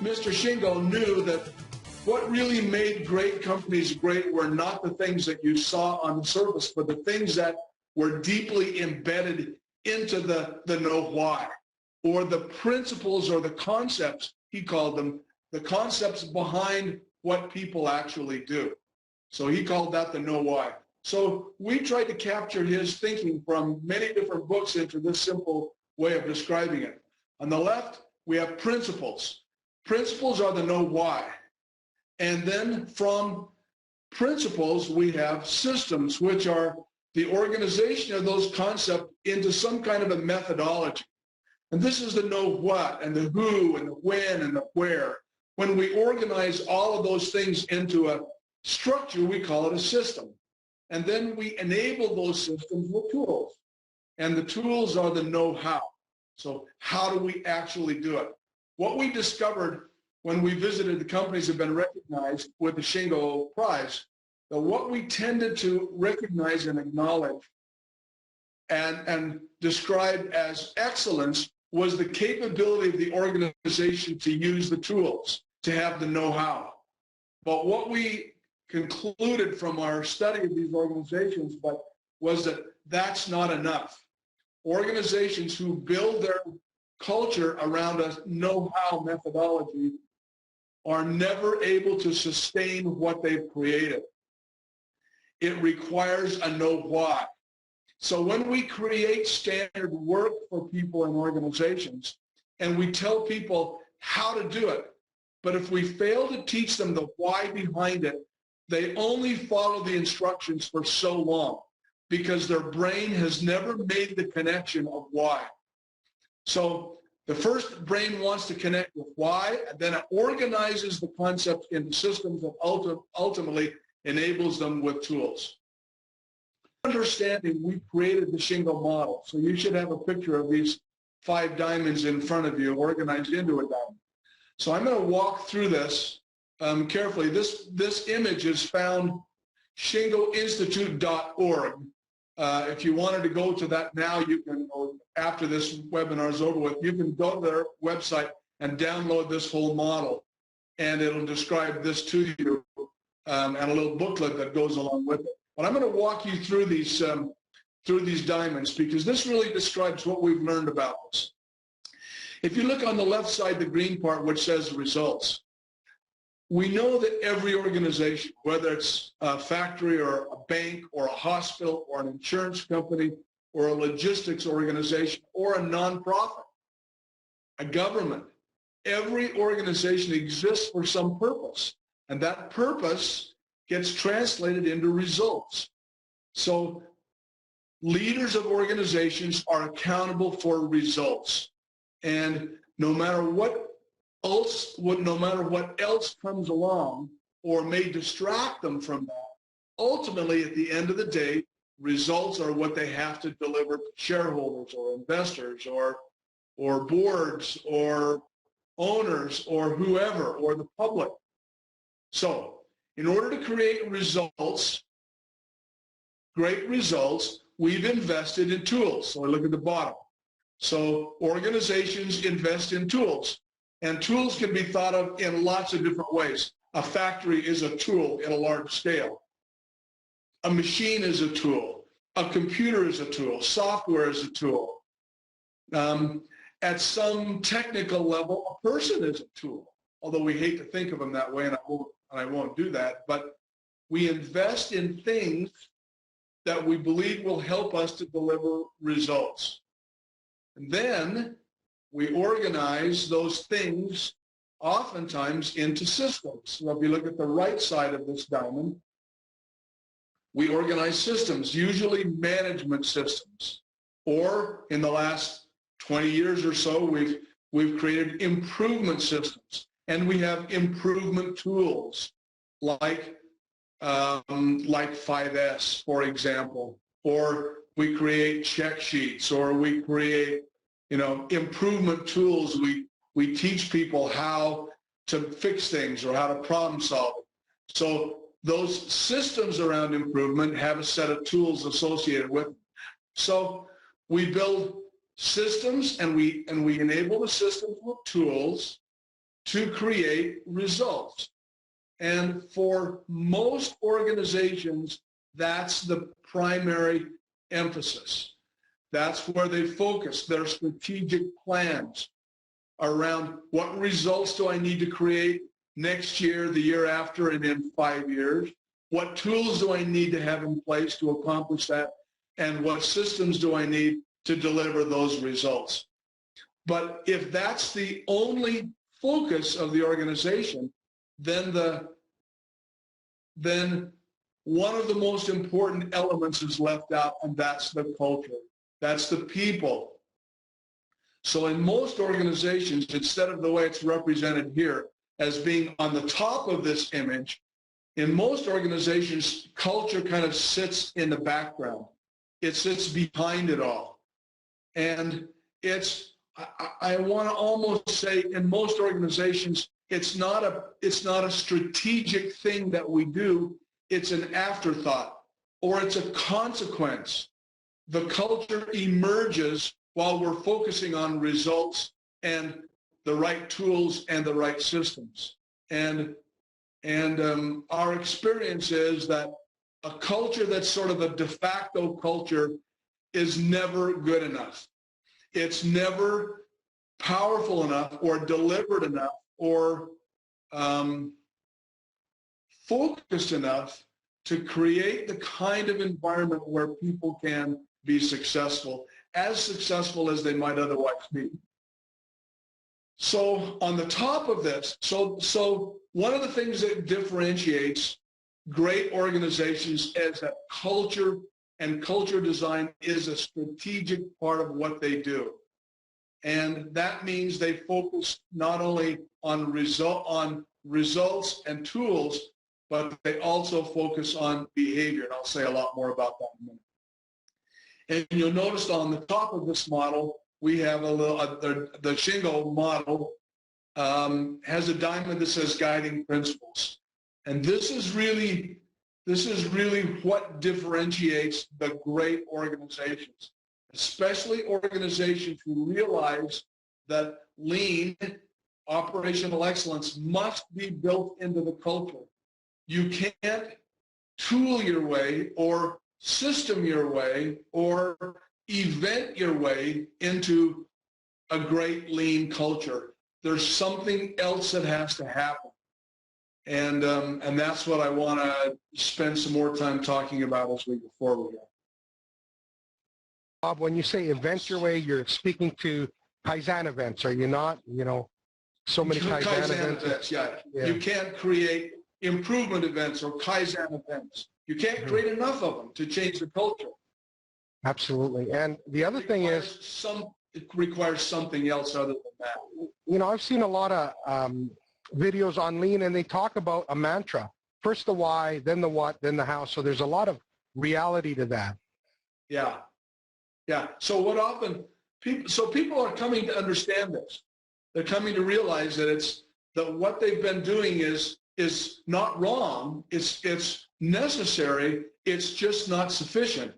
Mr. Shingo knew that what really made great companies great were not the things that you saw on the surface, but the things that were deeply embedded into the know why, or the principles or the concepts, he called them, the concepts behind what people actually do. So he called that the know why. So we tried to capture his thinking from many different books into this simple way of describing it. On the left, we have principles. Principles are the know why. And then from principles, we have systems, which are the organization of those concepts into some kind of a methodology. And this is the know what and the who and the when and the where. When we organize all of those things into a structure, we call it a system. And then we enable those systems with tools. And the tools are the know-how. So how do we actually do it? What we discovered when we visited the companies that have been recognized with the Shingo Prize, that what we tended to recognize and acknowledge and describe as excellence was the capability of the organization to use the tools, to have the know-how. But what we concluded from our study of these organizations was that that's not enough. Organizations who build their culture around a know-how methodology are never able to sustain what they've created. It requires a know why. So when we create standard work for people and organizations, and we tell people how to do it, but if we fail to teach them the why behind it, they only follow the instructions for so long because their brain has never made the connection of why. So the first brain wants to connect with why, and then it organizes the concepts into systems that ultimately enables them with tools. Understanding, we created the Shingo model. So you should have a picture of these 5 diamonds in front of you organized into a diamond. So I'm going to walk through this carefully. This image is found shingoinstitute.org. If you wanted to go to that now, you can, or after this webinar is over with, you can go to their website and download this whole model, and it'll describe this to you, and a little booklet that goes along with it. But I'm going to walk you through these diamonds because this really describes what we've learned about this. If you look on the left side, the green part, which says results, we know that every organization, whether it's a factory or a bank or a hospital or an insurance company or a logistics organization or a nonprofit, a government, every organization exists for some purpose, and that purpose gets translated into results. So leaders of organizations are accountable for results. And no matter what else comes along or may distract them from that, ultimately at the end of the day, results are what they have to deliver to shareholders or investors or boards or owners or whoever or the public. So in order to create results, great results, we've invested in tools. So I look at the bottom. So organizations invest in tools, and tools can be thought of in lots of different ways. A factory is a tool in a large scale. A machine is a tool. A computer is a tool. Software is a tool. At some technical level, a person is a tool, although we hate to think of them that way, and I won't do that. But we invest in things that we believe will help us to deliver results. And then we organize those things oftentimes into systems. So if you look at the right side of this diamond, we organize systems, usually management systems. Or in the last 20 years or so, we've created improvement systems. And we have improvement tools like 5S, for example, or we create check sheets, or we create, improvement tools. We teach people how to fix things or how to problem solve it. So those systems around improvement have a set of tools associated with them. So we build systems and we enable the systems with tools to create results. And for most organizations, that's the primary emphasis. That's where they focus their strategic plans around what results do I need to create next year, the year after, and in 5 years? What tools do I need to have in place to accomplish that? And what systems do I need to deliver those results? But if that's the only focus of the organization, then one of the most important elements is left out, and that's the culture. That's the people. So in most organizations, instead of the way it's represented here as being on the top of this image, in most organizations, culture kind of sits in the background. It sits behind it all. And I want to almost say in most organizations, it's not a strategic thing that we do. It's an afterthought, or it's a consequence. The culture emerges while we're focusing on results and the right tools and the right systems. And our experience is that a culture that's sort of a de facto culture is never good enough. It's never powerful enough or deliberate enough or focused enough to create the kind of environment where people can be successful as they might otherwise be. So on the top of this, so one of the things that differentiates great organizations is that culture and culture design is a strategic part of what they do. And that means they focus not only on results and tools, but they also focus on behavior. And I'll say a lot more about that in a minute. And you'll notice on the top of this model, we have the Shingo model has a diamond that says guiding principles. And this is really what differentiates the great organizations, especially organizations who realize that lean, operational excellence, must be built into the culture. You can't tool your way or system your way or event your way into a great lean culture. There's something else that has to happen. And that's what I want to spend some more time talking about as we go forward. Bob, when you say event your way, you're speaking to Kaizen events, are you not? You know, so many Kaizen events. Yeah. You can't create improvement events or Kaizen events. You can't create enough of them to change the culture. Absolutely. And the other thing is, it requires something else other than that. You know, I've seen a lot of videos on lean, and they talk about a mantra. First the why, then the what, then the how. So there's a lot of reality to that. Yeah. Yeah. So what often people are coming to understand this. They're coming to realize that what they've been doing is not wrong. It's necessary. It's just not sufficient.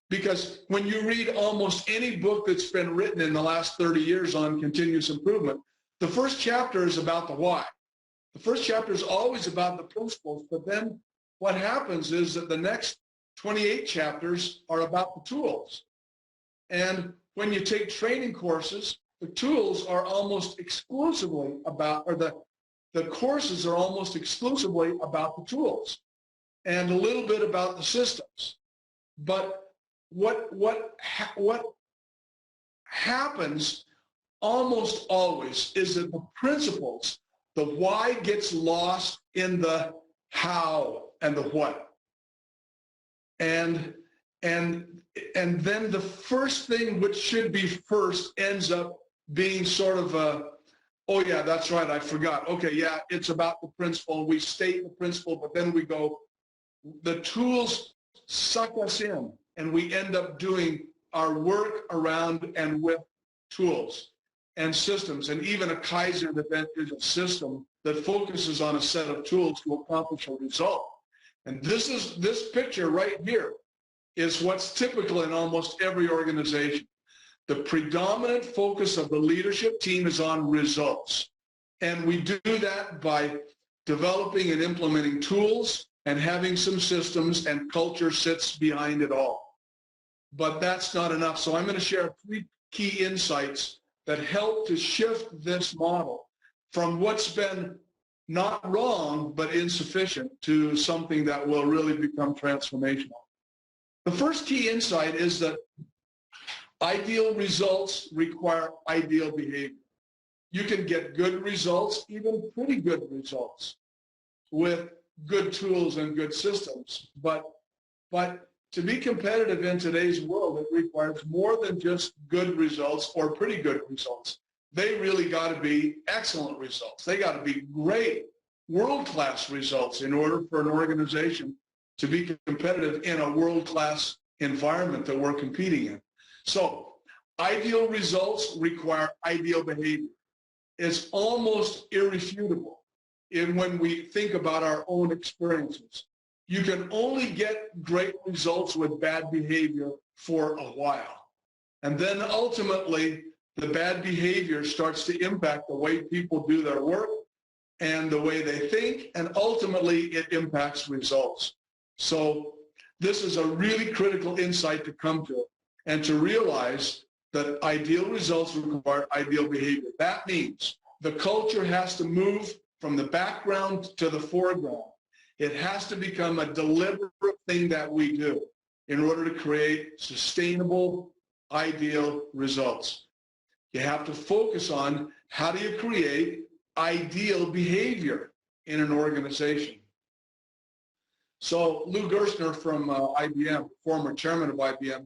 Because when you read almost any book that's been written in the last 30 years on continuous improvement, the first chapter is about the why. The first chapter is always about the principles, but then what happens is that the next 28 chapters are about the tools. And when you take training courses, the tools are almost exclusively about, or the courses are almost exclusively about the tools and a little bit about the systems. But what happens almost always is that the principles, the why, gets lost in the how and the what. And then the first thing which should be first ends up being sort of oh yeah, that's right, I forgot. Okay, yeah, it's about the principle. We state the principle, but then we go, the tools suck us in, and we end up doing our work around and with tools and systems. And even a Kaizen event is a system that focuses on a set of tools to accomplish a result. And this picture right here is what's typical in almost every organization. The predominant focus of the leadership team is on results. And we do that by developing and implementing tools and having some systems, and culture sits behind it all. But that's not enough. So I'm going to share 3 key insights that help to shift this model from what's been not wrong but insufficient to something that will really become transformational. The first key insight is that ideal results require ideal behavior. You can get good results, even pretty good results, with good tools and good systems. But to be competitive in today's world, it requires more than just good results or pretty good results. They really got to be excellent results. They got to be great, world-class results in order for an organization to be competitive in a world-class environment that we're competing in. So ideal results require ideal behavior. It's almost irrefutable when we think about our own experiences. You can only get great results with bad behavior for a while. And then ultimately, the bad behavior starts to impact the way people do their work and the way they think, and ultimately it impacts results. So this is a really critical insight to come to, and to realize that ideal results require ideal behavior. That means the culture has to move from the background to the foreground. It has to become a deliberate thing that we do in order to create sustainable, ideal results. You have to focus on how do you create ideal behavior in an organization. So Lou Gerstner from IBM, former chairman of IBM,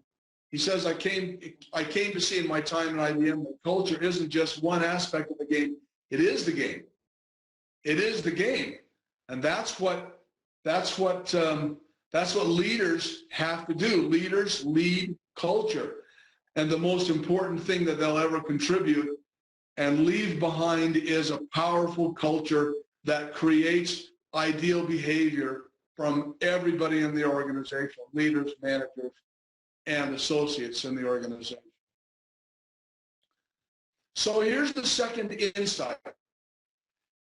he says, I came to see in my time at IBM that culture isn't just one aspect of the game, it is the game. It is the game. And that's what leaders have to do. Leaders lead culture. And the most important thing that they'll ever contribute and leave behind is a powerful culture that creates ideal behavior from everybody in the organization, leaders, managers, and associates in the organization. So here's the second insight.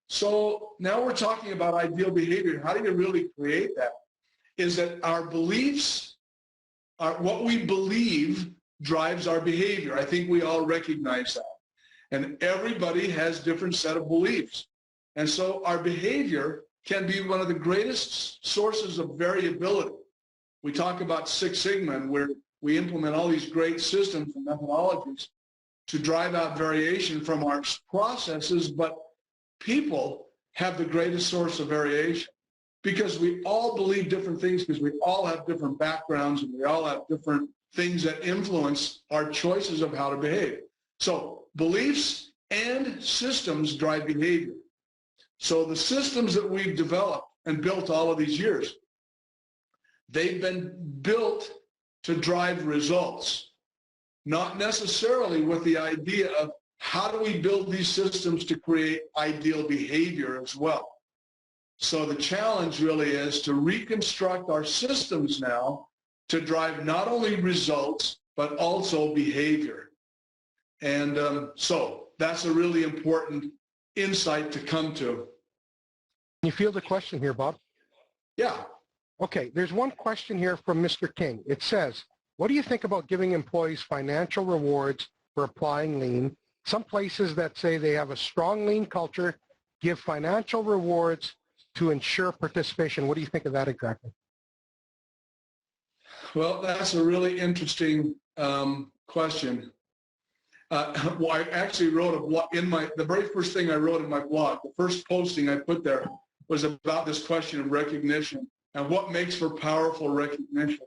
So now we're talking about ideal behavior. How do you really create that? Is that our beliefs, what we believe drives our behavior. I think we all recognize that. And everybody has different set of beliefs. And so our behavior can be one of the greatest sources of variability. We talk about Six Sigma, and where we implement all these great systems and methodologies to drive out variation from our processes, but people have the greatest source of variation because we all believe different things, because we all have different backgrounds and we all have different things that influence our choices of how to behave. So beliefs and systems drive behavior. So the systems that we've developed and built all of these years, they've been built to drive results, not necessarily with the idea of how do we build these systems to create ideal behavior as well. So the challenge really is to reconstruct our systems now to drive not only results, but also behavior. And so that's a really important insight to come to. You feel the question here, Bob? Yeah. Okay, there's one question here from Mr. King. It says, what do you think about giving employees financial rewards for applying lean? Some places that say they have a strong lean culture give financial rewards to ensure participation. What do you think of that exactly? Well, that's a really interesting question. Well, I actually wrote a blog the very first thing I wrote in my blog, the first posting I put there was about this question of recognition and what makes for powerful recognition.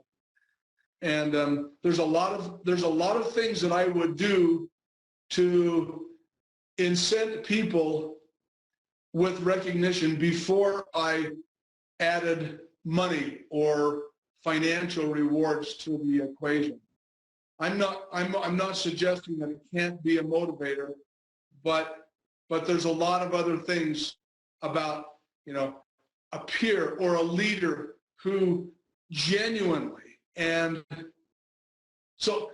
And there's a lot of things that I would do to incent people with recognition before I added money or financial rewards to the equation. I'm not suggesting that it can't be a motivator, but there's a lot of other things about, a peer or a leader who genuinely, and so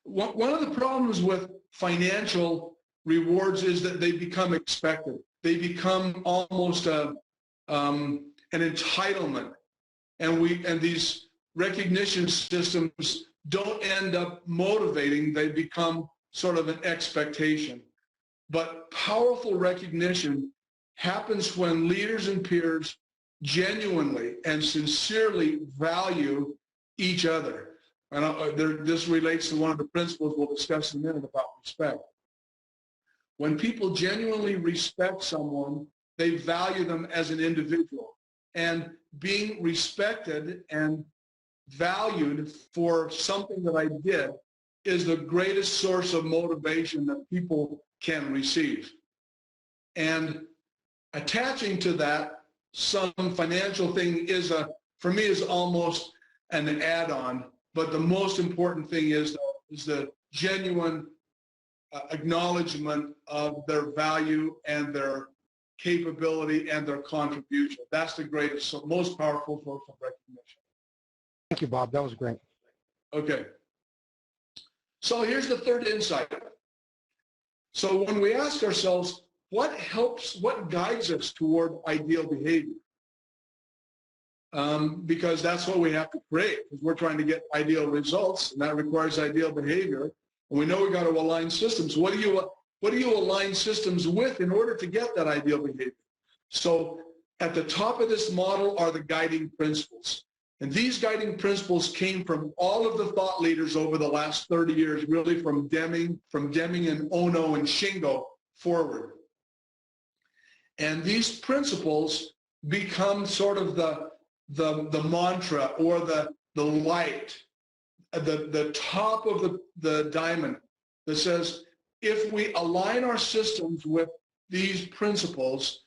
one of the problems with financial rewards is that they become expected. They become almost an entitlement. And these recognition systems don't end up motivating, they become sort of an expectation. But powerful recognition happens when leaders and peers genuinely and sincerely value each other. And this relates to one of the principles we'll discuss in a minute about respect. When people genuinely respect someone, they value them as an individual. And being respected and valued for something that I did is the greatest source of motivation that people can receive. And attaching to that some financial thing for me, is almost an add-on. But the most important thing is the genuine acknowledgement of their value and their capability and their contribution. That's the greatest, most powerful source of recognition. Thank you, Bob. That was great. Okay. So here's the third insight. So when we ask ourselves, what guides us toward ideal behavior? Because that's what we have to create, because we're trying to get ideal results, and that requires ideal behavior. And we know we got to align systems. What do you align systems with in order to get that ideal behavior? So at the top of this model are the guiding principles. And these guiding principles came from all of the thought leaders over the last 30 years, really from Deming and Ono and Shingo forward. And these principles become sort of the mantra or the light, the top of the diamond that says, if we align our systems with these principles,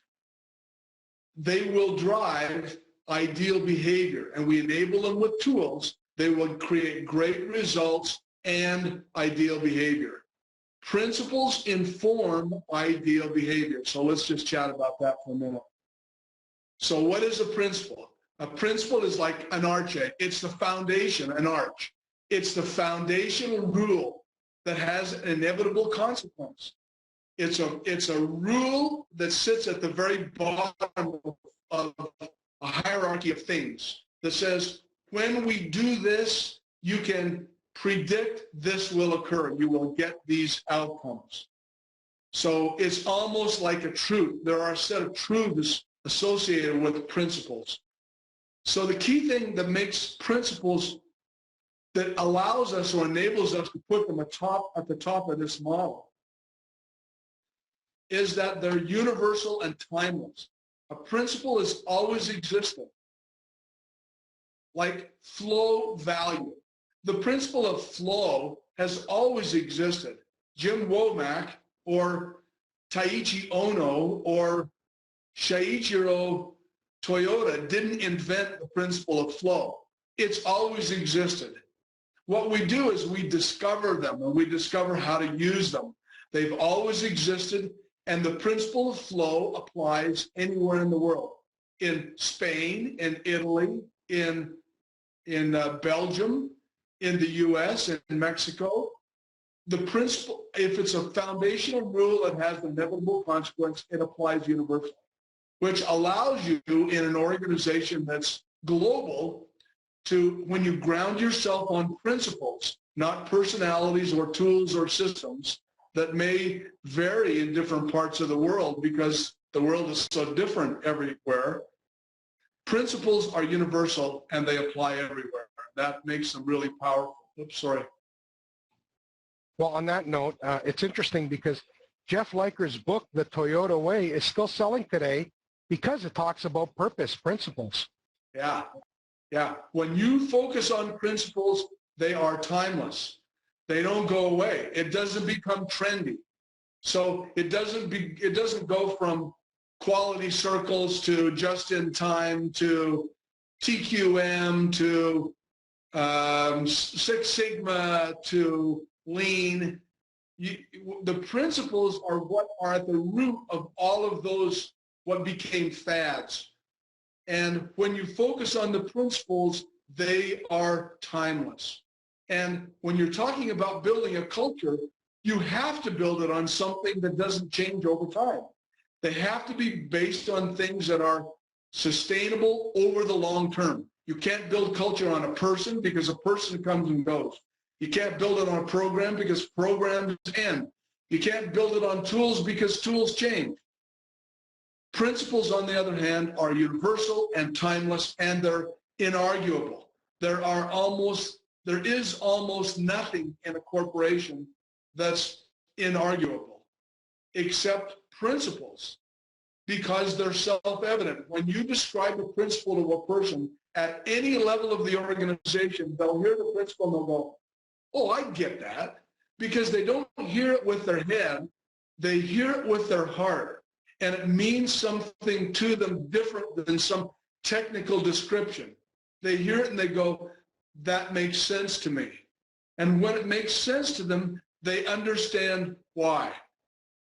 they will drive ideal behavior, and we enable them with tools, they will create great results and ideal behavior. Principles inform ideal behavior. So let's just chat about that for a minute. So what is a principle? A principle is like an arch. It's the foundation, an arch. It's the foundational rule that has an inevitable consequence. It's a rule that sits at the very bottom of a hierarchy of things that says, when we do this, you can predict this will occur. You will get these outcomes. So it's almost like a truth. There are a set of truths associated with principles. So the key thing that makes principles, that allows us or enables us to put them at the top of this model, is that they're universal and timeless. A principle has always existed, like flow value. The principle of flow has always existed. Jim Womack or Taiichi Ono or Shinichiro Toyota didn't invent the principle of flow. It's always existed. What we do is we discover them, and we discover how to use them. They've always existed, and the principle of flow applies anywhere in the world. In Spain, in Italy, in Belgium, in the US, in Mexico. The principle, if it's a foundational rule that has an inevitable consequence, it applies universally, which allows you in an organization that's global to, when you ground yourself on principles, not personalities or tools or systems that may vary in different parts of the world because the world is so different everywhere. Principles are universal and they apply everywhere. That makes them really powerful. Oops, sorry. Well, on that note, it's interesting because Jeff Liker's book, The Toyota Way, is still selling today because it talks about purpose, principles. Yeah, yeah. When you focus on principles, they are timeless. They don't go away. It doesn't become trendy. So it doesn't go from quality circles to just in time to TQM to Six Sigma to lean. The principles are what are at the root of all of those, what became fads. And when you focus on the principles, they are timeless. And when you're talking about building a culture, you have to build it on something that doesn't change over time. They have to be based on things that are sustainable over the long term. You can't build culture on a person because a person comes and goes. You can't build it on a program because programs end. You can't build it on tools because tools change. Principles, on the other hand, are universal and timeless, and they're inarguable. There is almost nothing in a corporation that's inarguable, except principles, because they're self-evident. When you describe a principle to a person at any level of the organization, they'll hear the principle and they'll go, oh, I get that, because they don't hear it with their head, they hear it with their heart, and it means something to them different than some technical description. They hear it and they go, that makes sense to me. And when it makes sense to them, they understand why.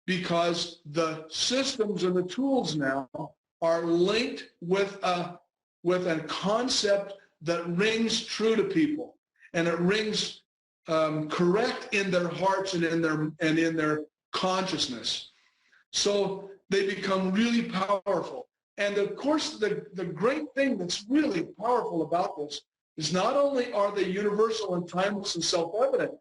Because the systems and the tools now are linked with a concept that rings true to people, and it rings correct in their hearts and in their consciousness. So they become really powerful. And of course, the great thing that's really powerful about this is not only are they universal and timeless and self-evident,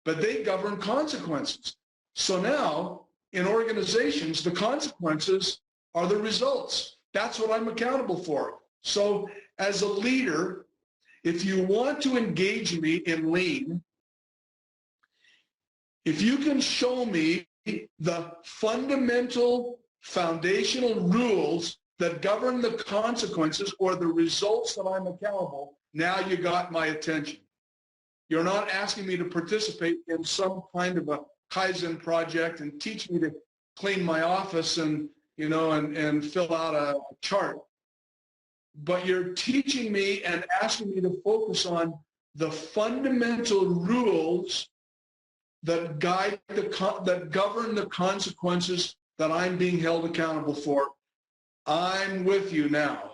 but they govern consequences. So now, in organizations, the consequences are the results. That's what I'm accountable for. So as a leader, if you want to engage me in lean, if you can show me the fundamental foundational rules that govern the consequences or the results that I'm accountable, now you got my attention. You're not asking me to participate in some kind of a Kaizen project and teach me to clean my office and, you know, and fill out a chart. But you're teaching me and asking me to focus on the fundamental rules that that govern the consequences that I'm being held accountable for. I'm with you now.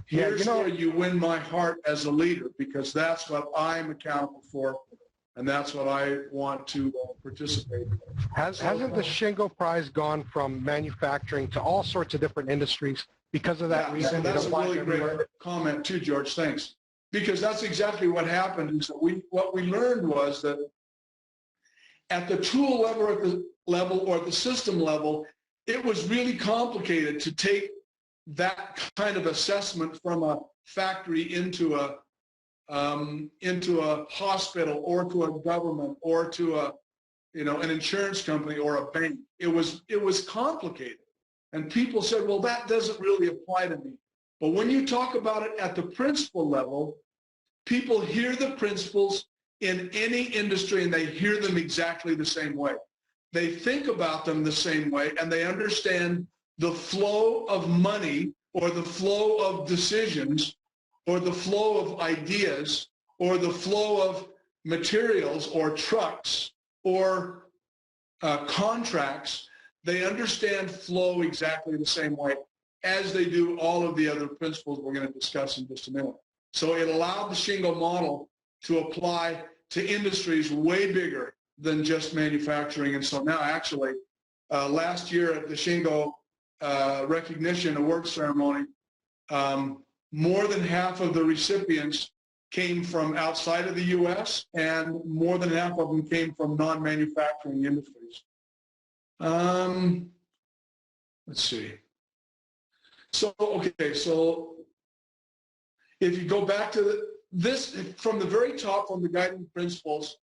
Here's where you win my heart as a leader, because that's what I'm accountable for, and that's what I want to participate in. Hasn't the Shingo Prize gone from manufacturing to all sorts of different industries because of that reason? That's a really great comment too, George. Thanks. Because that's exactly what happened. Is that what we learned was that at the tool level or the system level, it was really complicated to take that kind of assessment from a factory into a hospital or to a government or to an insurance company or a bank. It was complicated, and people said, well, that doesn't really apply to me. But when you talk about it at the principle level, people hear the principles in any industry and they hear them exactly the same way. They think about them the same way, and they understand the flow of money or the flow of decisions or the flow of ideas or the flow of materials or trucks or contracts. They understand flow exactly the same way as they do all of the other principles we're going to discuss in just a minute. So it allowed the Shingo model to apply to industries way bigger than just manufacturing. And so now actually, last year at the Shingo recognition award ceremony, more than half of the recipients came from outside of the U.S. and more than half of them came from non-manufacturing industries. Let's see. So, okay, so if you go back to this, from the very top, from the guiding principles,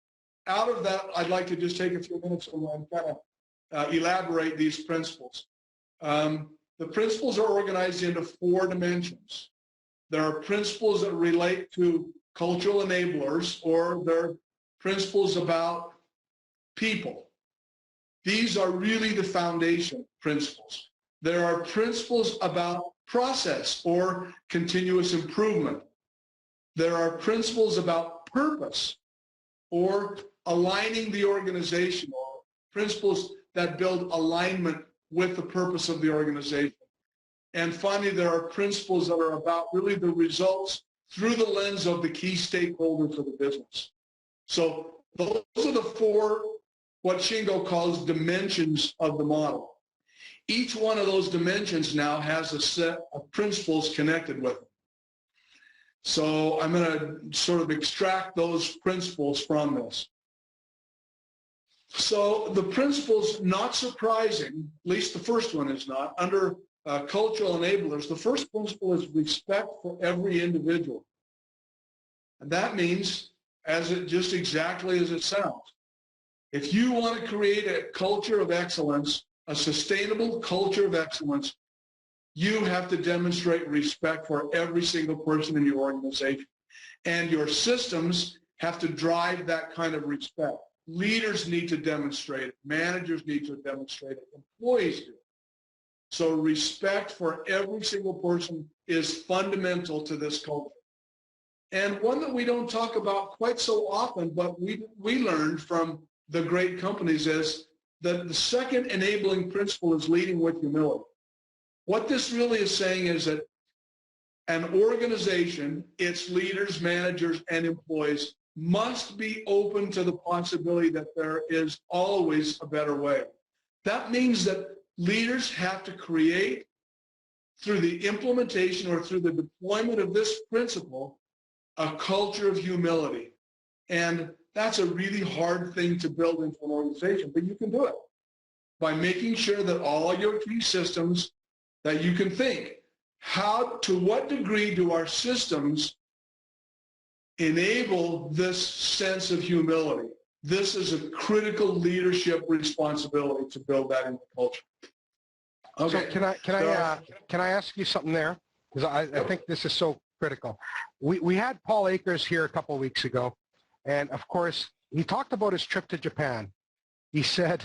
out of that, I'd like to just take a few minutes and kind of elaborate these principles. The principles are organized into 4 dimensions. There are principles that relate to cultural enablers, or they're principles about people. These are really the foundation principles. There are principles about process or continuous improvement. There are principles about purpose or aligning the organization, or principles that build alignment with the purpose of the organization. And finally, there are principles that are about really the results through the lens of the key stakeholders of the business. So those are the 4 what Shingo calls dimensions of the model. Each one of those dimensions now has a set of principles connected with it. So I'm going to sort of extract those principles from this. So the principles, not surprising, at least the first one is not, under cultural enablers, the first principle is respect for every individual. And that means, just exactly as it sounds, if you want to create a culture of excellence, a sustainable culture of excellence, you have to demonstrate respect for every single person in your organization. And your systems have to drive that kind of respect. Leaders need to demonstrate it. Managers need to demonstrate it. Employees do. So respect for every single person is fundamental to this culture. And one that we don't talk about quite so often, but we learned from the great companies is that the second enabling principle is leading with humility. What this really is saying is that an organization, its leaders, managers, and employees must be open to the possibility that there is always a better way. That means that leaders have to create, through the implementation or through the deployment of this principle, a culture of humility. And that's a really hard thing to build into an organization, but you can do it by making sure that all your key systems that you can think, to what degree do our systems enable this sense of humility? This is a critical leadership responsibility to build that into culture. Okay. So can I ask you something there? Because I think this is so critical. We had Paul Akers here a couple of weeks ago, and of course he talked about his trip to Japan. He said,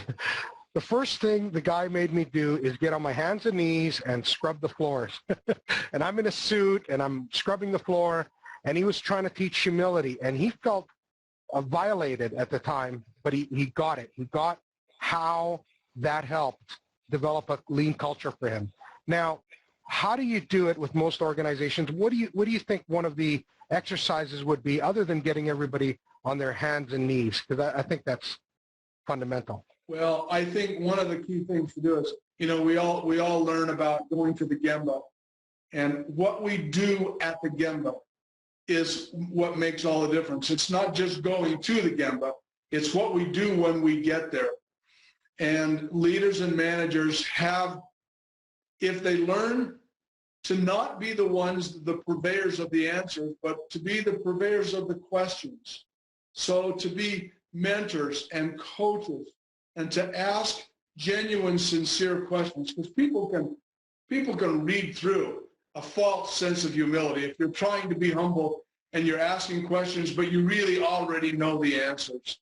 the first thing the guy made me do is get on my hands and knees and scrub the floors. And I'm in a suit and I'm scrubbing the floor, and he was trying to teach humility, and he felt violated at the time, but he got it. He got how that helped develop a lean culture for him. Now, how do you do it with most organizations? What do you think one of the exercises would be, other than getting everybody on their hands and knees? Because I think that's fundamental. Well, I think one of the key things to do is, we all learn about going to the Gemba, and what we do at the Gemba is what makes all the difference. It's not just going to the Gemba, it's what we do when we get there. And leaders and managers have, if they learn to not be the ones, the purveyors of the answers, but to be the purveyors of the questions. So to be mentors and coaches, and to ask genuine, sincere questions, because people can read through a false sense of humility. If you're trying to be humble and you're asking questions, but you really already know the answers,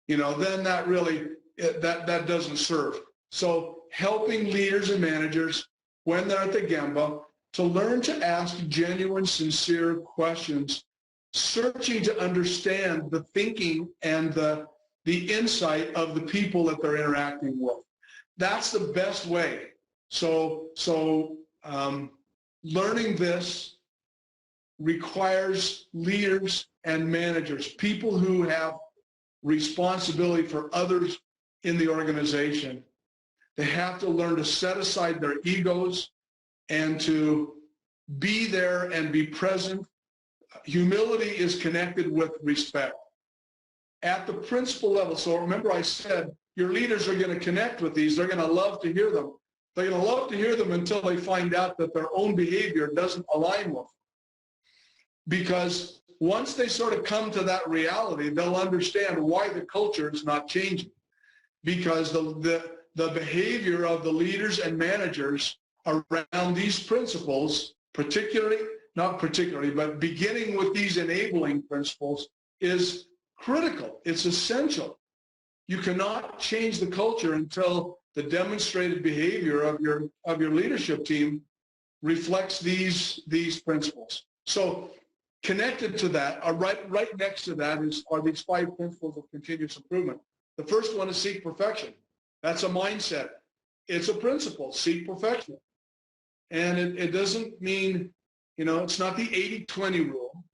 then that really, that doesn't serve. So helping leaders and managers when they're at the Gemba to learn to ask genuine, sincere questions, searching to understand the thinking and the insight of the people that they're interacting with. That's the best way. So learning this requires leaders and managers, people who have responsibility for others in the organization. They have to learn to set aside their egos and to be there and be present. Humility is connected with respect at the principal level. So remember, I said your leaders are going to connect with these. They're going to love to hear them. They're going to love to hear them until they find out that their own behavior doesn't align with them. Because once they sort of come to that reality, they'll understand why the culture is not changing. Because the behavior of the leaders and managers around these principles, not particularly, but beginning with these enabling principles, is critical. It's essential. You cannot change the culture until the demonstrated behavior of your leadership team reflects these principles. So connected to that, right next to that are these 5 principles of continuous improvement. The first one is seek perfection. That's a mindset. It's a principle, seek perfection. And it doesn't mean, it's not the 80-20 rule,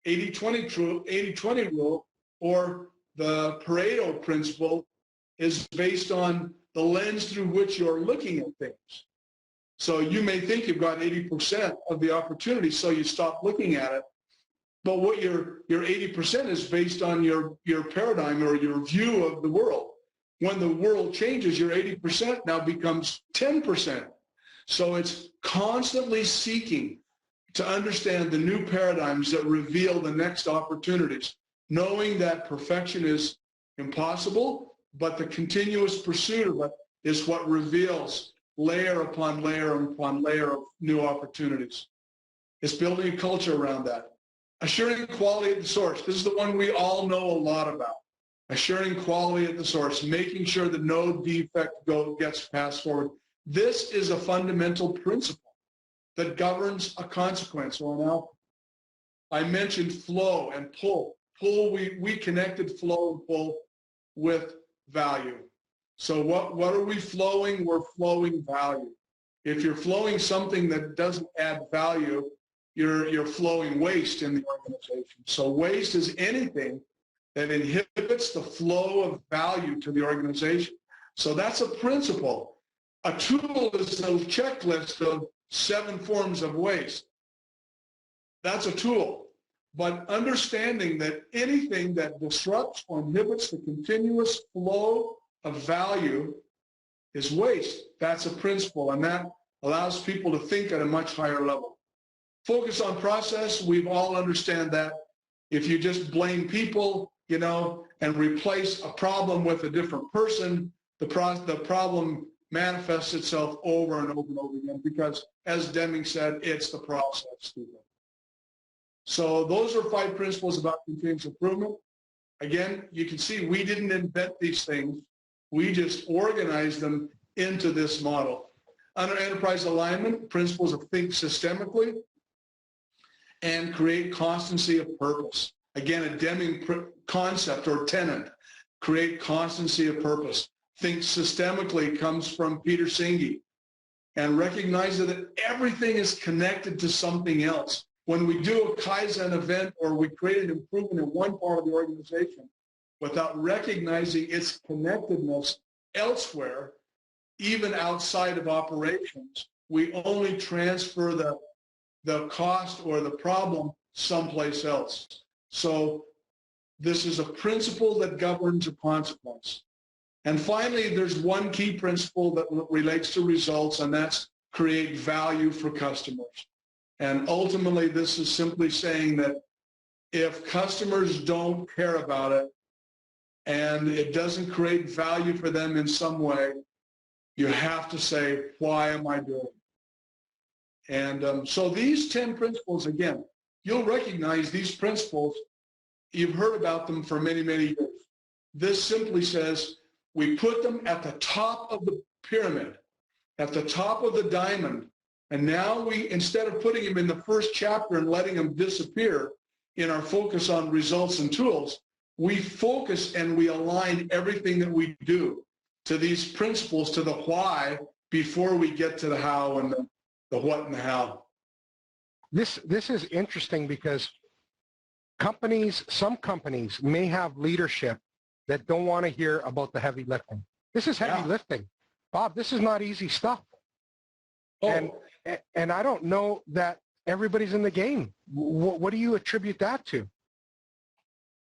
80-20 rule, or the Pareto principle is based on the lens through which you're looking at things. So you may think you've got 80% of the opportunity, so you stop looking at it. But what your 80% is based on your paradigm or your view of the world. When the world changes, your 80% now becomes 10%. So it's constantly seeking to understand the new paradigms that reveal the next opportunities, knowing that perfection is impossible, but the continuous pursuit of it is what reveals layer upon layer upon layer of new opportunities. It's building a culture around that. Assuring quality at the source. This is the one we all know a lot about. Assuring quality at the source, making sure that no defect gets passed forward. This is a fundamental principle that governs a consequence. Well, now, I mentioned flow and pull. Pull, we connected flow and pull with value. So what are we flowing? We're flowing value. If you're flowing something that doesn't add value, you're flowing waste in the organization. So waste is anything that inhibits the flow of value to the organization. So that's a principle. A tool is a checklist of 7 forms of waste. That's a tool. But understanding that anything that disrupts or inhibits the continuous flow of value is waste. That's a principle, and that allows people to think at a much higher level. Focus on process, we all understand that. If you just blame people, and replace a problem with a different person, the problem manifests itself over and over and over again because, as Deming said, it's the process. So those are 5 principles about continuous improvement. Again, you can see we didn't invent these things. We just organized them into this model. Under enterprise alignment, principles of think systemically and create constancy of purpose. Again, a Deming concept or tenet, create constancy of purpose. Think systemically comes from Peter Senge, and recognize that everything is connected to something else. When we do a Kaizen event or we create an improvement in one part of the organization without recognizing its connectedness elsewhere, even outside of operations, we only transfer the cost or the problem someplace else. So this is a principle that governs a consequence. And finally, there's one key principle that relates to results, and that's create value for customers. And ultimately, this is simply saying that if customers don't care about it and it doesn't create value for them in some way, you have to say, why am I doing it? And so these 10 principles, again, you'll recognize these principles. You've heard about them for many, many years. This simply says we put them at the top of the pyramid, at the top of the diamond. And now we, instead of putting them in the first chapter and letting them disappear in our focus on results and tools, we focus and we align everything that we do to these principles, to the why, before we get to the how and the what and the how. This is interesting because some companies may have leadership that don't want to hear about the heavy lifting. This is heavy lifting. Bob, this is not easy stuff. Oh. And I don't know that everybody's in the game. What do you attribute that to?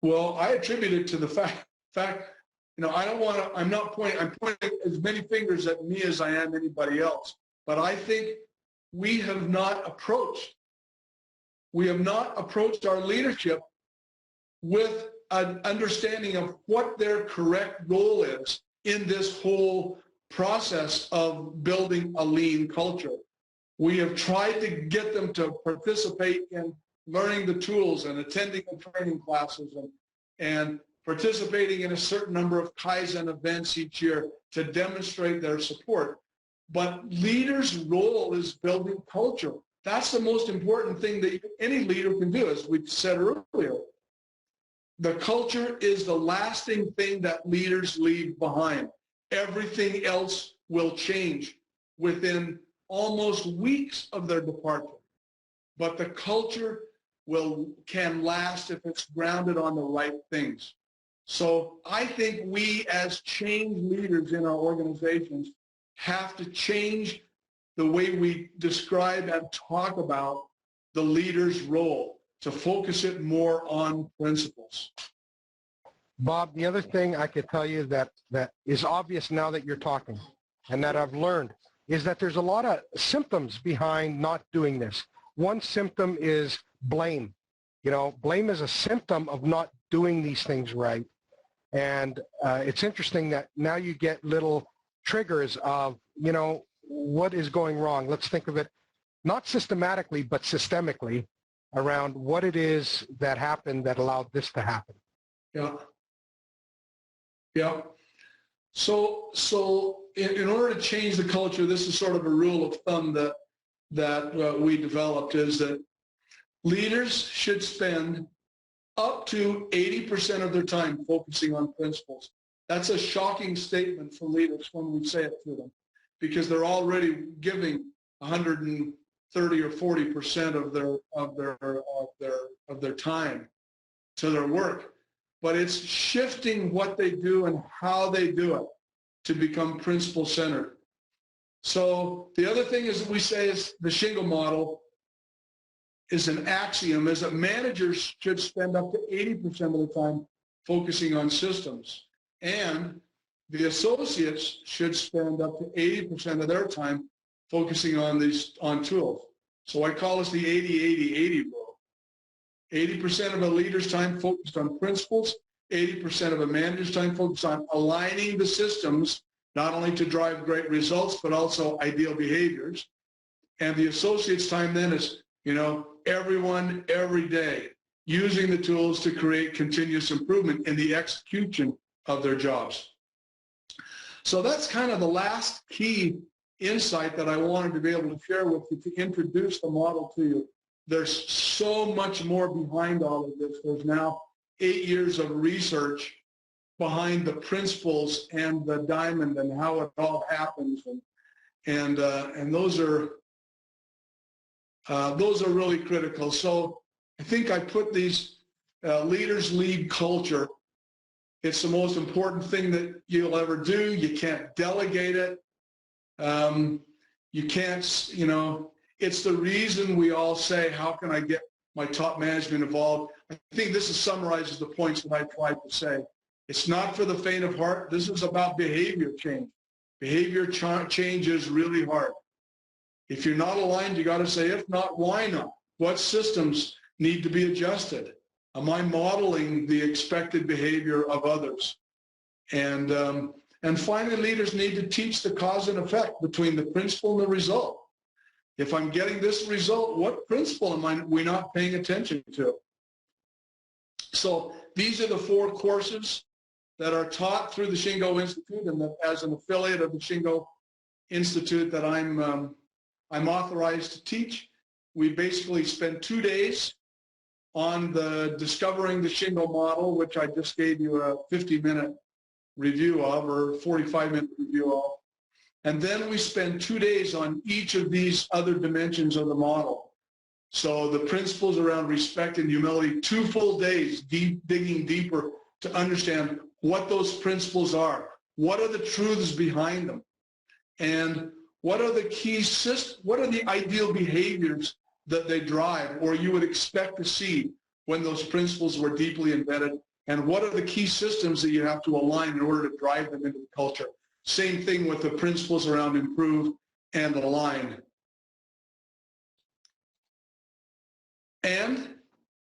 Well, I attribute it to the fact, I'm pointing as many fingers at me as I am anybody else. But I think we have not approached our leadership with an understanding of what their correct role is in this whole process of building a lean culture. We have tried to get them to participate in learning the tools and attending the training classes and participating in a certain number of Kaizen events each year to demonstrate their support. But leaders' role is building culture. That's the most important thing that any leader can do, as we said earlier. The culture is the lasting thing that leaders leave behind. Everything else will change within almost weeks of their departure. But the culture can last if it's grounded on the right things. So I think we as change leaders in our organizations have to change the way we describe and talk about the leader's role, to focus it more on principles. Bob, the other thing I could tell you that is obvious now that you're talking, and that I've learned, is that there's a lot of symptoms behind not doing this. One symptom is blame. You know, blame is a symptom of not doing these things right. And it's interesting that now you get little triggers of, you know, what is going wrong. Let's think of it not systematically, but systemically around what it is that happened that allowed this to happen. Yeah. Yeah. So in order to change the culture, this is sort of a rule of thumb that we developed, is that leaders should spend up to 80% of their time focusing on principles. That's a shocking statement for leaders when we say it to them, because they're already giving 130 or 40% of their time to their work. But it's shifting what they do and how they do it to become principle-centered. So the other thing is that we say is the Shingo model is an axiom, is that managers should spend up to 80% of the time focusing on systems, and the associates should spend up to 80% of their time focusing on tools. So I call this the 80-80-80 rule. 80% of a leader's time focused on principles, 80% of a manager's time focused on aligning the systems, not only to drive great results, but also ideal behaviors. And the associate's time then is, you know, everyone, every day, using the tools to create continuous improvement in the execution of their jobs. So that's kind of the last key insight that I wanted to be able to share with you to introduce the model to you. There's so much more behind all of this. There's now 8 years of research behind the principles and the diamond and how it all happens, and those are really critical. So I think I put these leaders lead culture. It's the most important thing that you'll ever do. You can't delegate it. You can't, you know, it's the reason we all say, how can I get my top management involved? I think this summarizes the points that I tried to say. It's not for the faint of heart. This is about behavior change. Behavior change is really hard. If you're not aligned, you got to say, if not, why not? What systems need to be adjusted? Am I modeling the expected behavior of others? And finally, leaders need to teach the cause and effect between the principle and the result. If I'm getting this result, what principle am we not paying attention to? So these are the 4 courses that are taught through the Shingo Institute, and that as an affiliate of the Shingo Institute that I'm authorized to teach. We basically spend 2 days on the discovering the Shingo model, which I just gave you a 50-minute review of, or 45-minute review of. And then we spend 2 days on each of these other dimensions of the model. So the principles around respect and humility, 2 full days digging deeper to understand what those principles are, what are the truths behind them, and what are the key systems, what are the ideal behaviors that they drive, or you would expect to see when those principles were deeply embedded, and what are the key systems that you have to align in order to drive them into the culture. Same thing with the principles around improve and align. And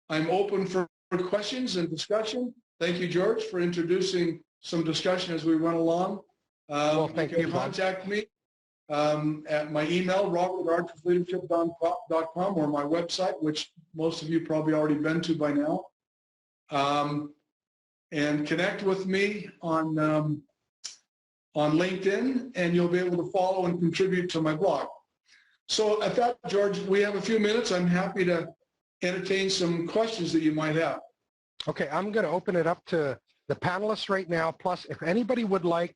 I'm open for questions and discussion. Thank you, George, for introducing some discussion as we went along. Well, thank you, Contact me at my email, robert@archersleadership.com, or my website, which most of you probably already been to by now. And connect with me on LinkedIn, and you'll be able to follow and contribute to my blog. So at that, George, we have a few minutes. I'm happy to entertain some questions that you might have. Okay, I'm going to open it up to the panelists right now. Plus, if anybody would like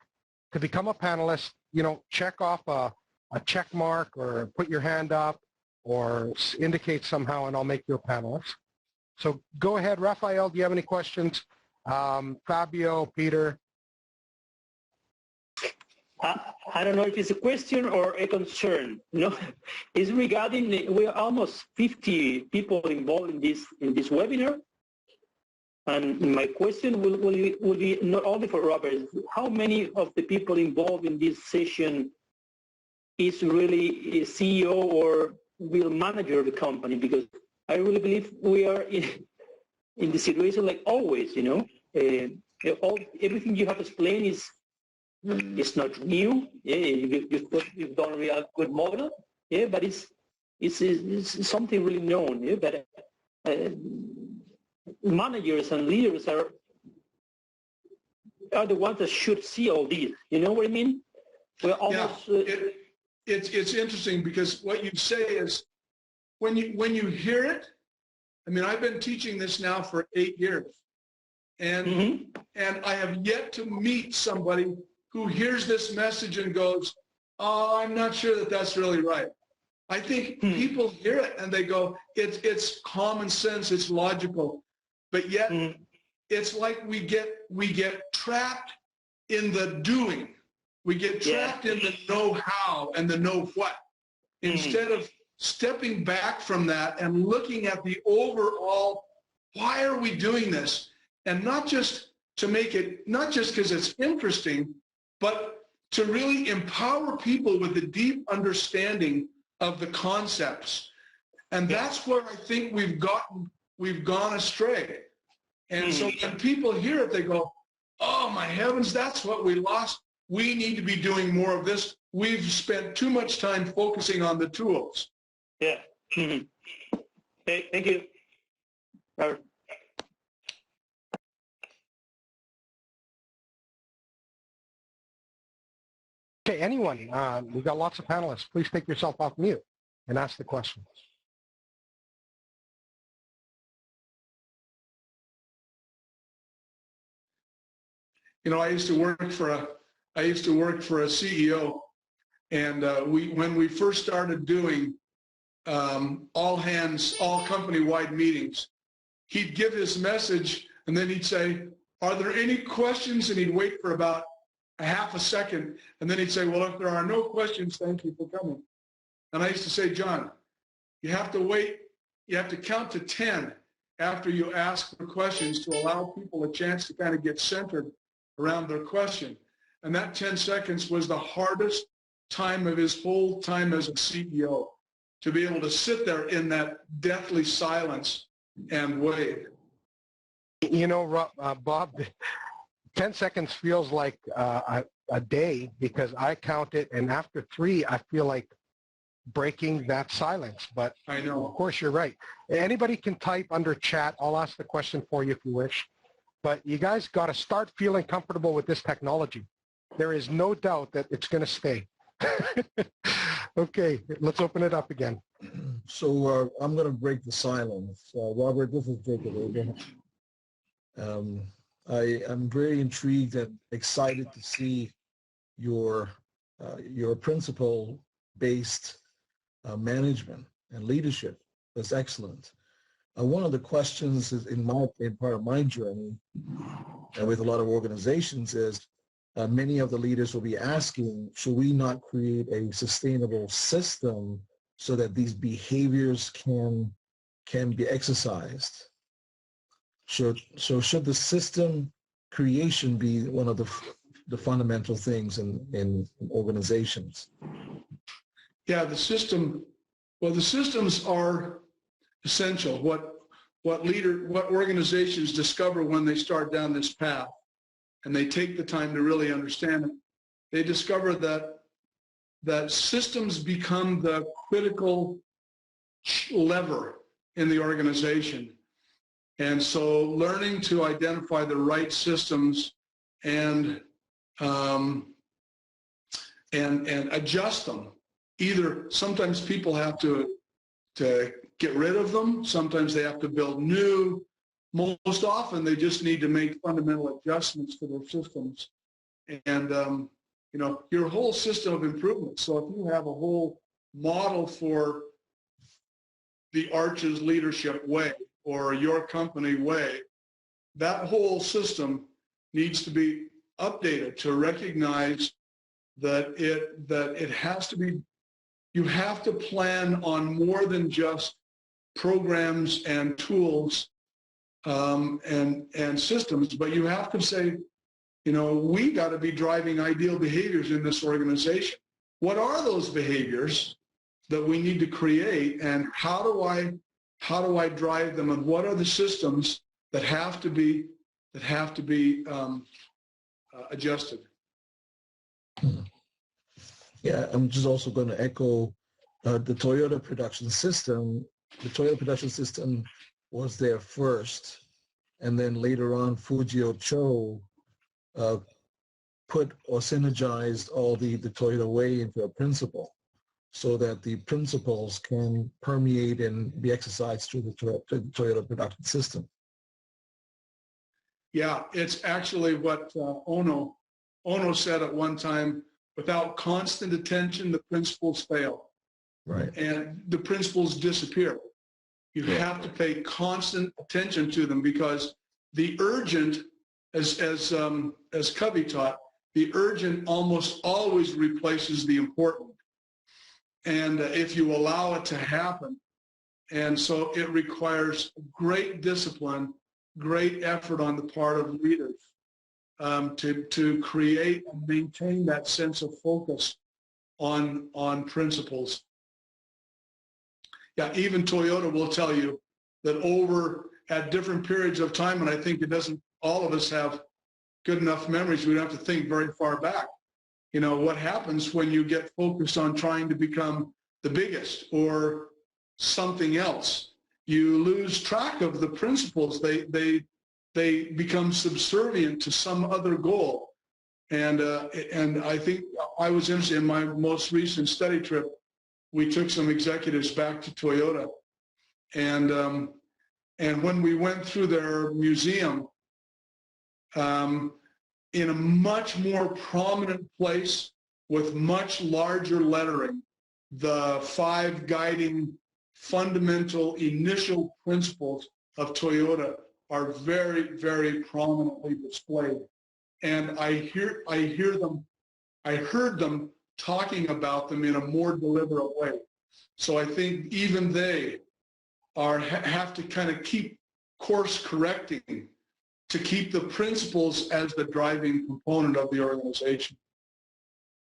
to become a panelist, you know, check off a check mark or put your hand up or indicate somehow, and I'll make you a panelist. So go ahead, Raphael, do you have any questions? Fabio, Peter. I don't know if it's a question or a concern. No, it's regarding we are almost 50 people involved in this webinar, and my question will be not only for Robert. How many of the people involved in this session is really a CEO or real manager of the company? Because I really believe we are in the situation like always. You know, everything you have explained is. It's not new. Yeah, you've done a real good model. Yeah, but it's something really known. Yeah, but managers and leaders are the ones that should see all these. You know what I mean? We're almost. Yeah, it's interesting because what you say is when you hear it. I mean, I've been teaching this now for 8 years, and I have yet to meet somebody who hears this message and goes, "Oh, I'm not sure that that's really right." I think people hear it and they go, "It's common sense, it's logical," but yet it's like we get trapped in the doing. We get trapped in the know-how and the know-what instead of stepping back from that and looking at the overall. Why are we doing this? And not just to make it, not just because it's interesting, but to really empower people with a deep understanding of the concepts. And that's where I think we've gone astray. And so when people hear it, they go, "Oh my heavens, that's what we lost. We need to be doing more of this. We've spent too much time focusing on the tools." Yeah. Okay, thank you, Robert. Okay, anyone, we've got lots of panelists. Please take yourself off mute and ask the questions. You know, I used to work for a CEO, and when we first started doing all hands, all company-wide meetings, he'd give his message, and then he'd say, "Are there any questions?" And he'd wait for about a half a second, and then he'd say, "Well, if there are no questions, thank you for coming." And I used to say, "John, you have to wait, you have to count to 10 after you ask for questions to allow people a chance to kind of get centered around their question." And that 10 seconds was the hardest time of his whole time as a CEO, to be able to sit there in that deathly silence and wait. You know, Bob, 10 seconds feels like a day because I count it, and after 3, I feel like breaking that silence. But I know. Of course, you're right. Anybody can type under chat. I'll ask the question for you if you wish. But you guys got to start feeling comfortable with this technology. There is no doubt that it's going to stay. Okay, let's open it up again. So I'm going to break the silence. Robert, this is Jacob. I'm very intrigued and excited to see your principle-based management and leadership. That's excellent. One of the questions is in part of my journey, and with a lot of organizations, is many of the leaders will be asking, should we not create a sustainable system so that these behaviors can be exercised? Should the system creation be one of the fundamental things in organizations? Yeah, the systems are essential. What organizations discover when they start down this path, and they take the time to really understand it, they discover that systems become the critical lever in the organization. And so learning to identify the right systems and adjust them. Either sometimes people have to get rid of them, sometimes they have to build new. Most often they just need to make fundamental adjustments to their systems. And you know, your whole system of improvement. So if you have a whole model for the Arches leadership way or your company way, that whole system needs to be updated to recognize that it has to be, you have to plan on more than just programs and tools and systems, but you have to say, you know, we got to be driving ideal behaviors in this organization. What are those behaviors that we need to create, and how do I drive them, and what are the systems that have to be adjusted? Yeah, I'm just also going to echo the Toyota production system. The Toyota production system was there first, and then later on Fujio Cho put or synergized all the Toyota way into a principle, so that the principles can permeate and be exercised through the Toyota production system. Yeah, it's actually what Ono said at one time: without constant attention, the principles fail. Right. And the principles disappear. You have to pay constant attention to them, because the urgent, as Covey taught, the urgent almost always replaces the important. And if you allow it to happen, and so it requires great discipline, great effort on the part of leaders to create and maintain that sense of focus on principles. Yeah, even Toyota will tell you that over at different periods of time, and I think it doesn't, all of us have good enough memories, we don't have to think very far back. You know, what happens when you get focused on trying to become the biggest or something else? You lose track of the principles. They become subservient to some other goal. And I think I was interested in my most recent study trip. We took some executives back to Toyota, and when we went through their museum, in a much more prominent place with much larger lettering, the 5 guiding fundamental initial principles of Toyota are very, very prominently displayed. And I heard them talking about them in a more deliberate way. So I think even they have to kind of keep course correcting to keep the principles as the driving component of the organization.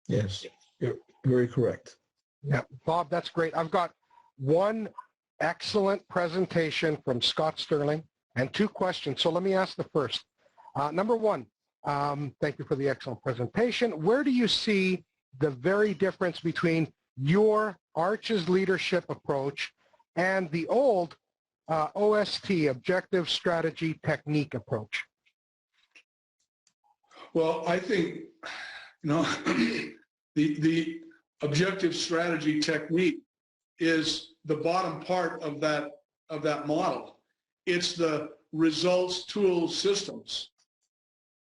Yes, you're very correct. Yeah, Bob, that's great. I've got one excellent presentation from Scott Stirling and 2 questions. So let me ask the first. Number 1, thank you for the excellent presentation. Where do you see the very difference between your Arch's leadership approach and the old OST, Objective Strategy Technique approach? Well, I think, you know, the objective strategy technique is the bottom part of that model. It's the results, tools, systems.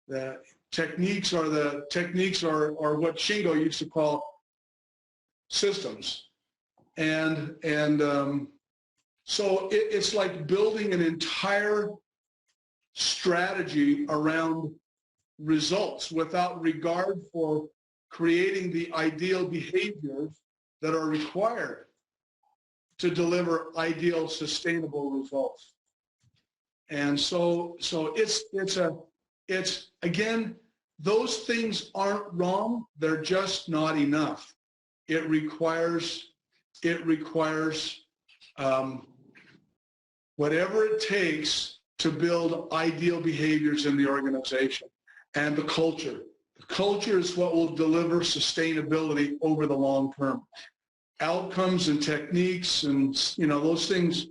The techniques are what Shingo used to call systems, and so it's like building an entire strategy around results without regard for creating the ideal behaviors that are required to deliver ideal, sustainable results. And so it's again, those things aren't wrong. They're just not enough. It requires whatever it takes to build ideal behaviors in the organization, and the culture. The culture is what will deliver sustainability over the long term. Outcomes and techniques and, you know, those things,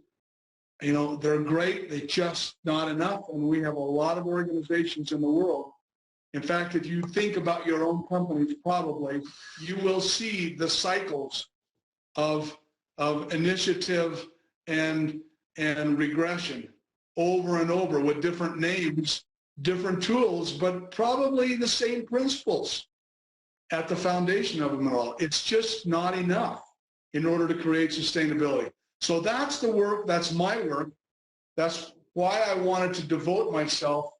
you know, they're great. They're just not enough. And we have a lot of organizations in the world. In fact, if you think about your own companies, probably you will see the cycles of initiative and regression over and over with different names, different tools, but probably the same principles at the foundation of them all. It's just not enough in order to create sustainability. So that's the work, that's my work. That's why I wanted to devote myself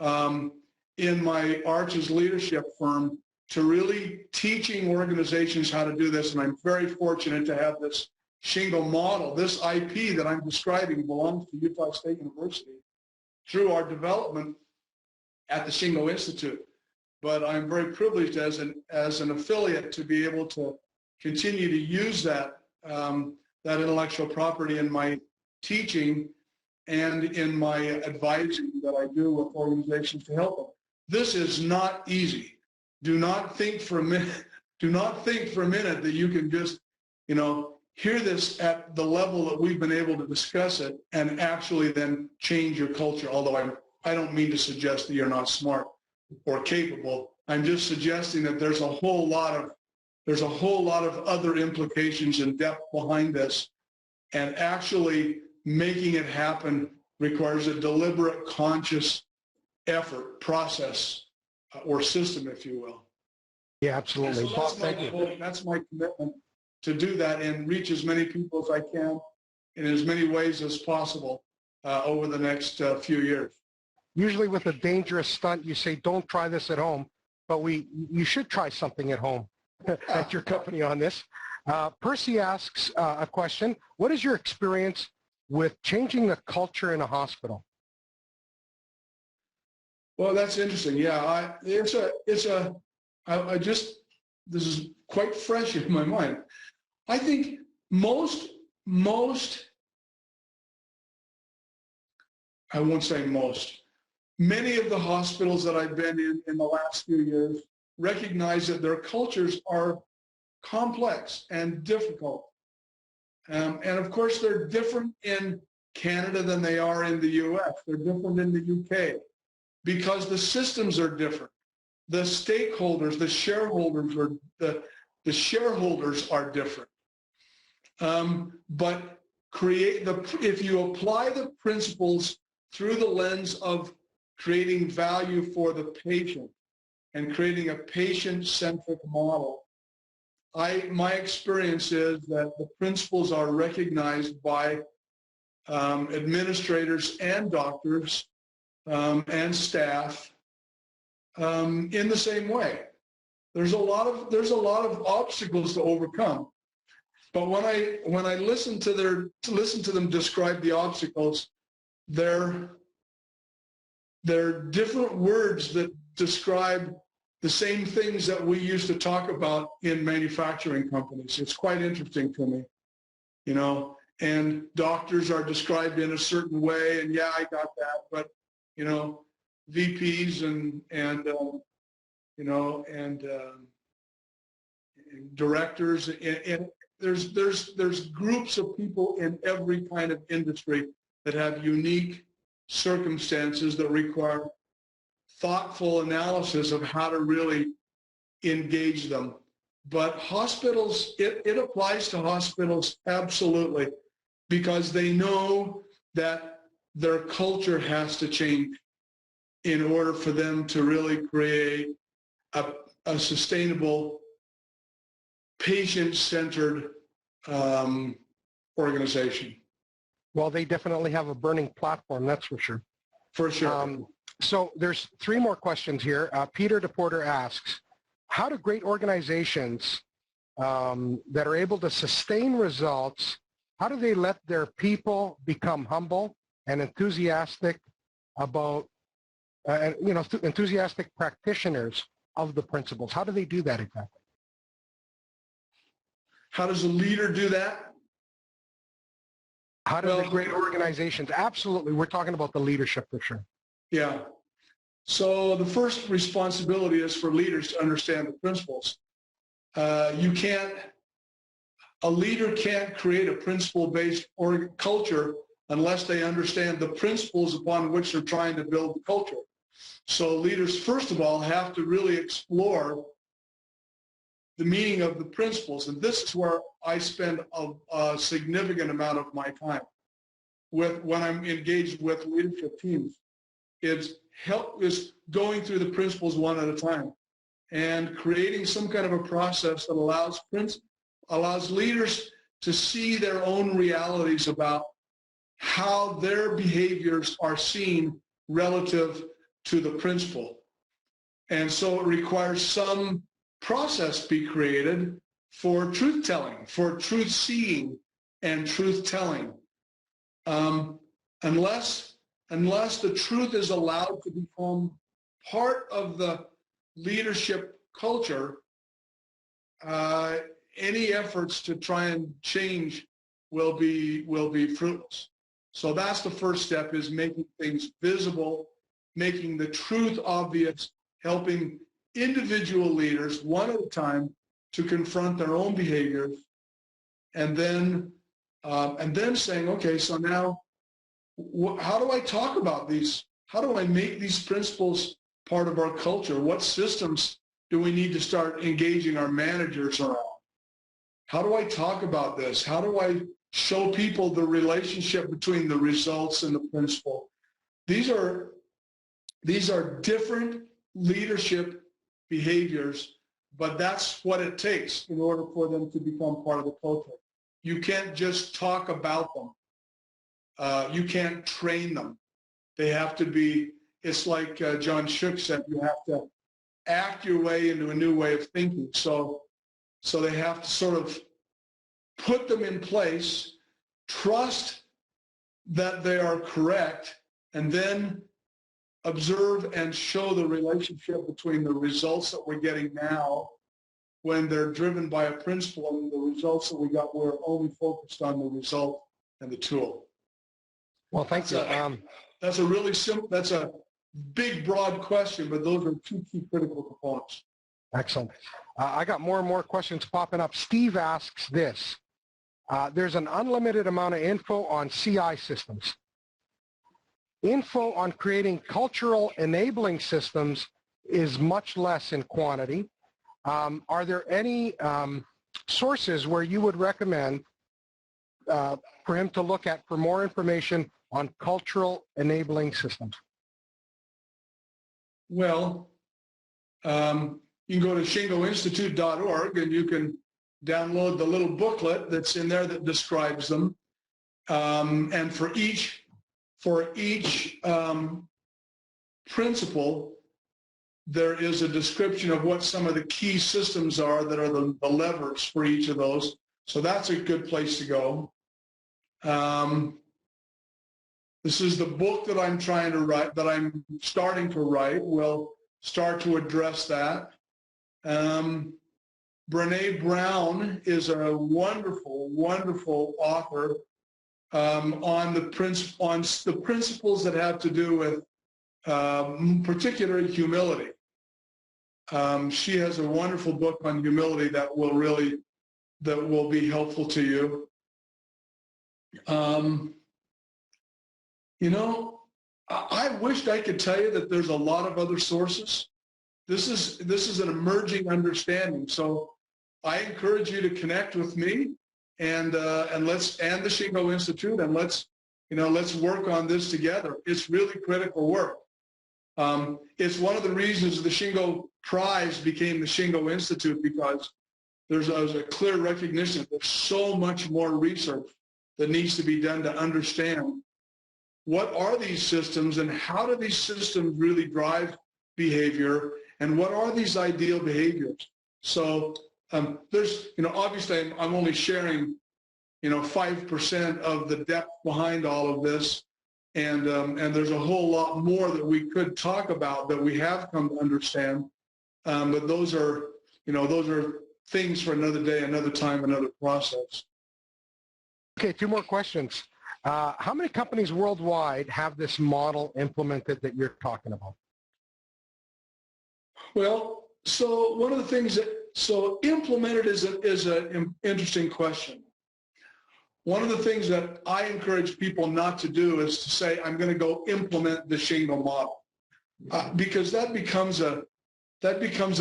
in my Arches leadership firm to really teaching organizations how to do this. And I'm very fortunate to have this Shingo model. This IP that I'm describing belongs to Utah State University through our development at the Shingo Institute. But I'm very privileged as an affiliate to be able to continue to use that intellectual property in my teaching and in my advising that I do with organizations to help them. This is not easy. Do not think for a minute that you can just, hear this at the level that we've been able to discuss it and actually then change your culture. Although I don't mean to suggest that you're not smart or capable. I'm just suggesting that there's a whole lot of other implications and depth behind this, and actually making it happen requires a deliberate, conscious effort, process, or system, if you will. Yeah, absolutely. So Bob, thank you. That's my commitment, to do that and reach as many people as I can in as many ways as possible over the next few years. Usually with a dangerous stunt, you say, don't try this at home, but you should try something at home at your company on this. Percy asks a question. What is your experience with changing the culture in a hospital? Well, that's interesting. Yeah, this is quite fresh in my mind. I think most, I won't say most, many of the hospitals that I've been in the last few years recognize that their cultures are complex and difficult. And of course, they're different in Canada than they are in the US. They're different in the UK because the systems are different. The stakeholders, the shareholders are different. But if you apply the principles through the lens of creating value for the patient and creating a patient-centric model, my experience is that the principles are recognized by administrators and doctors and staff in the same way. There's a lot of obstacles to overcome, but when I listen to them describe the obstacles, they're different words that describe the same things that we used to talk about in manufacturing companies. It's quite interesting to me, and doctors are described in a certain way, and yeah, I got that, but VPs and directors, and there's groups of people in every kind of industry that have unique circumstances that require thoughtful analysis of how to really engage them. But hospitals, it applies to hospitals absolutely, because they know that their culture has to change in order for them to really create a sustainable, patient-centered organization. Well, they definitely have a burning platform, that's for sure. For sure. So there's 3 more questions here. Peter DePorter asks, how do great organizations that are able to sustain results, how do they let their people become humble and enthusiastic about, enthusiastic practitioners of the principles? How do they do that exactly? How does a leader do that? How do the great organizations? Absolutely. We're talking about the leadership for sure. Yeah. So the first responsibility is for leaders to understand the principles. A leader can't create a principle-based culture unless they understand the principles upon which they're trying to build the culture. So leaders, first of all, have to really explore the meaning of the principles. And this is where I spend a significant amount of my time when I'm engaged with leadership teams. Is going through the principles one at a time and creating some kind of a process that allows leaders to see their own realities about how their behaviors are seen relative to the principal. And so it requires some process be created for truth telling, for truth seeing and truth telling. Unless the truth is allowed to become part of the leadership culture, any efforts to try and change will be fruitless. So that's the first step, is making things visible, making the truth obvious, helping individual leaders one at a time to confront their own behaviors, and then saying, okay, so now how do I talk about these? How do I make these principles part of our culture? What systems do we need to start engaging our managers around? How do I talk about this? How do I show people the relationship between the results and the principle? These are different leadership behaviors, but that's what it takes in order for them to become part of the culture. You can't just talk about them. You can't train them. They have to be, it's like John Shook said, you have to act your way into a new way of thinking. So they have to sort of put them in place, trust that they are correct, and then observe and show the relationship between the results that we're getting now when they're driven by a principle and the results that we got were only focused on the result and the tool. Well, thank you. That's a really simple, that's a big, broad question, but those are two key critical components. Excellent. I got more and more questions popping up. Steve asks this. There's an unlimited amount of info on CI systems. Info on creating cultural enabling systems is much less in quantity. Are there any sources where you would recommend for him to look at for more information on cultural enabling systems? Well, you can go to shingoinstitute.org and you can download the little booklet that's in there that describes them. And for each principle, there is a description of what some of the key systems are that are the levers for each of those. So that's a good place to go. This is the book that I'm trying to write, that I'm starting to write. We'll start to address that. Brene Brown is a wonderful, wonderful author on the principles that have to do with particularly humility. She has a wonderful book on humility that will be helpful to you. You know, I wished I could tell you that there's a lot of other sources. This is an emerging understanding. So I encourage you to connect with me and the Shingo Institute, and let's work on this together. It's really critical work. It's one of the reasons the Shingo Prize became the Shingo Institute, because there's a clear recognition that there's so much more research that needs to be done to understand what are these systems and how do these systems really drive behavior, and what are these ideal behaviors. So there's, obviously I'm only sharing, 5% of the depth behind all of this. And there's a whole lot more that we could talk about that we have come to understand. But those are things for another day, another time, another process. Okay, 2 more questions. How many companies worldwide have this model implemented that you're talking about? Well, so one of the things implemented is an interesting question. One of the things that I encourage people not to do is to say, I'm going to go implement the Shingo model, because that becomes a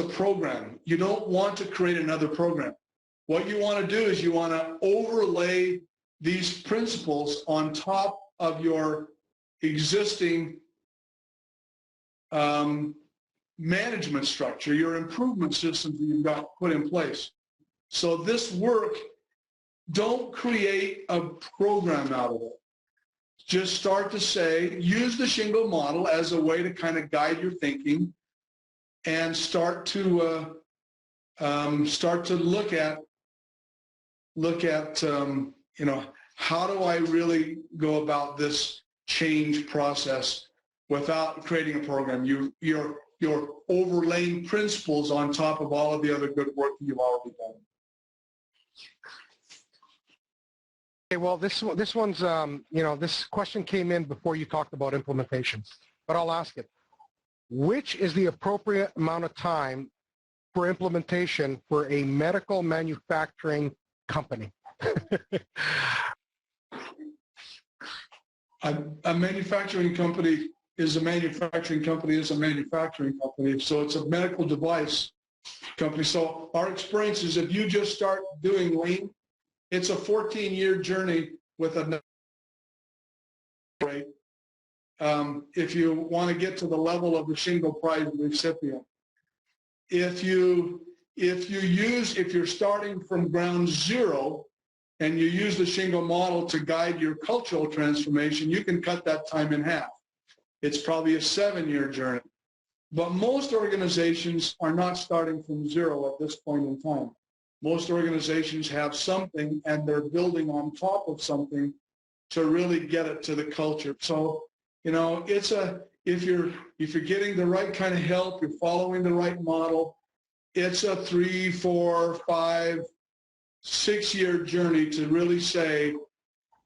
program. You don't want to create another program. What you want to do is you want to overlay these principles on top of your existing management structure, your improvement systems that you've got put in place. So this work, don't create a program out of it. just start to say, use the Shingo model as a way to kind of guide your thinking, and start to look at you know, how do I really go about this change process without creating a program? You're overlaying principles on top of all of the other good work that you've already done. Okay, well, this one's, you know, this question came in before you talked about implementation, but I'll ask it. Which is the appropriate amount of time for implementation for a medical manufacturing company? A manufacturing company is a manufacturing company is a manufacturing company. So it's a medical device company. So our experience is if you just start doing lean, it's a 14-year journey with a rate. If you want to get to the level of the Shingo Prize recipient, if you're starting from ground zero and you use the Shingo model to guide your cultural transformation, you can cut that time in half. It's probably a 7-year journey. But most organizations are not starting from zero at this point in time. Most organizations have something and they're building on top of something to really get it to the culture. So, you know, it's if you're getting the right kind of help, you're following the right model, it's a 3, 4, 5, 6-year journey to really say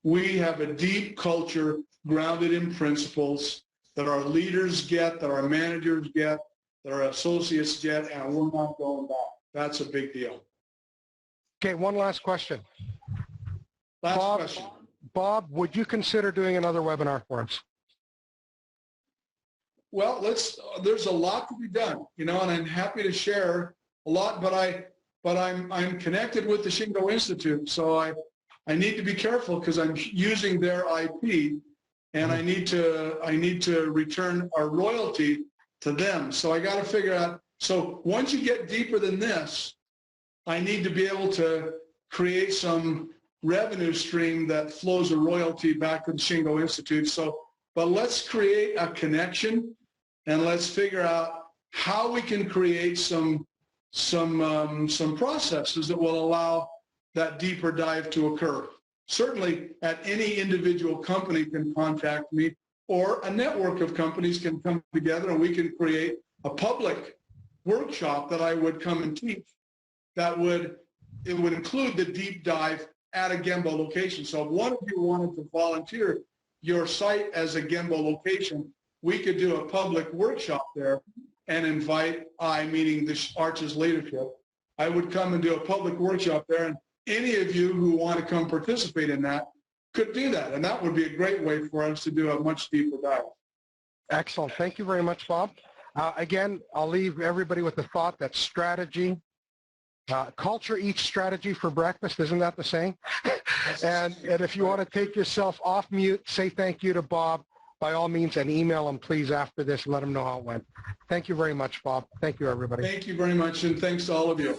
we have a deep culture grounded in principles that our leaders get, that our managers get, that our associates get, and we're not going back. That's a big deal. Okay, one last question. Last question. Bob, would you consider doing another webinar for us? Well, there's a lot to be done, you know, and I'm happy to share a lot, but I'm connected with the Shingo Institute, so I need to be careful because I'm using their IP, and I need to return our royalty to them. So I got to figure out. So once you get deeper than this, I need to be able to create some revenue stream that flows a royalty back to the Shingo Institute. So, but let's create a connection, and let's figure out how we can create some processes that will allow that deeper dive to occur. Certainly, at any individual company can contact me, or a network of companies can come together, and we can create a public workshop that I would come and teach. It would include the deep dive at a Gembo location. So if one of you wanted to volunteer your site as a Gembo location, we could do a public workshop there and invite, meaning the Arch's leadership, I would come and do a public workshop there, and any of you who want to come participate in that could do that. And that would be a great way for us to do a much deeper dive. Excellent. Thank you very much, Bob. Again, I'll leave everybody with the thought that strategy, culture eats strategy for breakfast. Isn't that the saying? and if you want to take yourself off mute, say thank you to Bob by all means, and email him, please, after this. Let him know how it went. Thank you very much, Bob. Thank you, everybody. Thank you very much, and thanks to all of you.